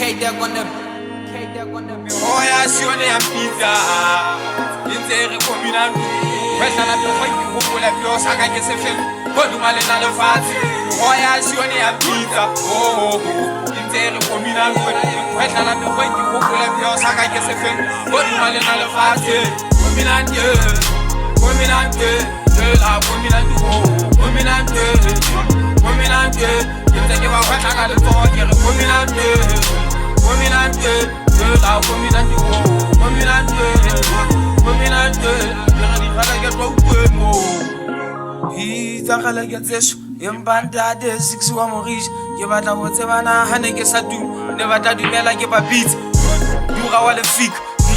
K-Duck on the Hoya sione ya pizza Intere communal Wesa la pio fai ki hopo la pio saka ke se fel Kodu male na le fati Hoya sione ya pizza Intere communal Wesa la pio fai ki hopo la pio saka ke se fel Kodu male na le fati Communante De la communante Inteke wa wesa ka le toke Communante de la communante Yagani khala get wa ukwemo Ita khala get seso Yembanda de 6 wa Maurice Ke batla ho tsebana hane ke sa tu Ne batla dumela ke ba beat Dura wa le fik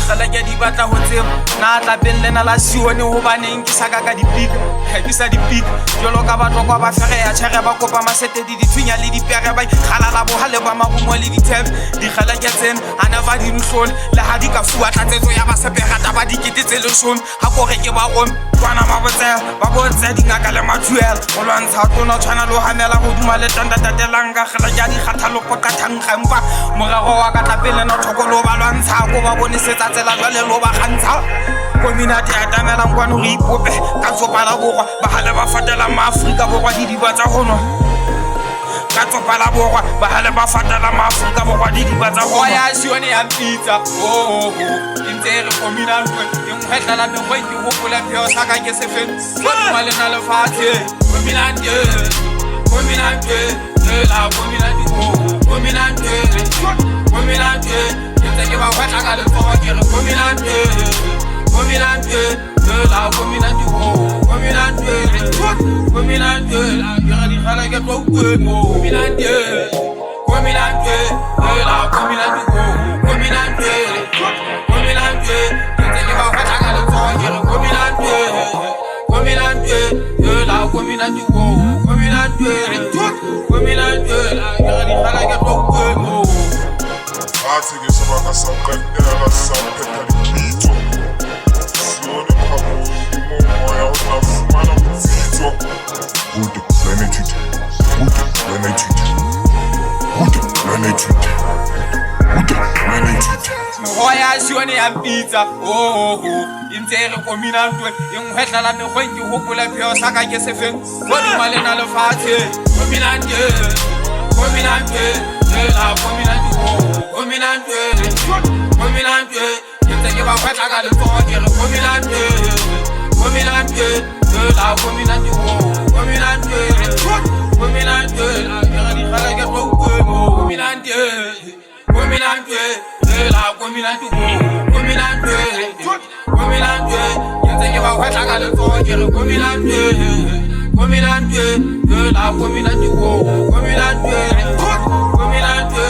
Khala ke di batla ho tseba Na tla pellena la sione ho baneng ke saka ka di pick Ke sa di pick jolo ka batlo kwa ba fere ya tshare ba kopa masete di thunya le di pere ba khala la bo hale ba mabumo le di tab di khala ke tsen ana va di nhlol la ha di ka fuwa tlatsetso ya ba sepega ta ba di kitetse le shon ha ko re ke ba rom twana ba botse di ngaka le mathuel o lwantsha tona tshwana lo hamela go duma le tanda tatelanga khala ya di khathalo ko ka thanga mpa morago wa ka tlapele no thokolo ba lwantsha ko ba bonisetsa tsela jwale lo ba gantsha Community ya tamelang kwano re ipope ka tsopala borwa ba hale ba fatela maAfrika borwa di dibatsa hono ka tsopala borwa ba hale ba fatela maAfrika borwa di dibatsa hono ya sione ya pizza intere communal ingwetla la mengwe ke hopola peo saka ke se fe koduma le na le fatshe communante de la communante inteke ba wetla ka le toke Communante de la communante Yagani khala get wa ukwemo Communante de la communante Inteke ba wetla ka le toke Communante de la communante Yagani khala get wa ukwemo Atheke sabaka samkantela samkantela lito Sione kamo moya unafumana mzito Good plenitude Hoya sione ya pizza Intere communante ingwetla la mengwe ke hopola peo saka ke se fe koduma le na le fatshe Communante de la communante Inteke ba wetla ka le toke Communante de la communante Yagani khala get wa ukwemo Communante de la communante Inteke ba wetla ka le toke Communante de la communante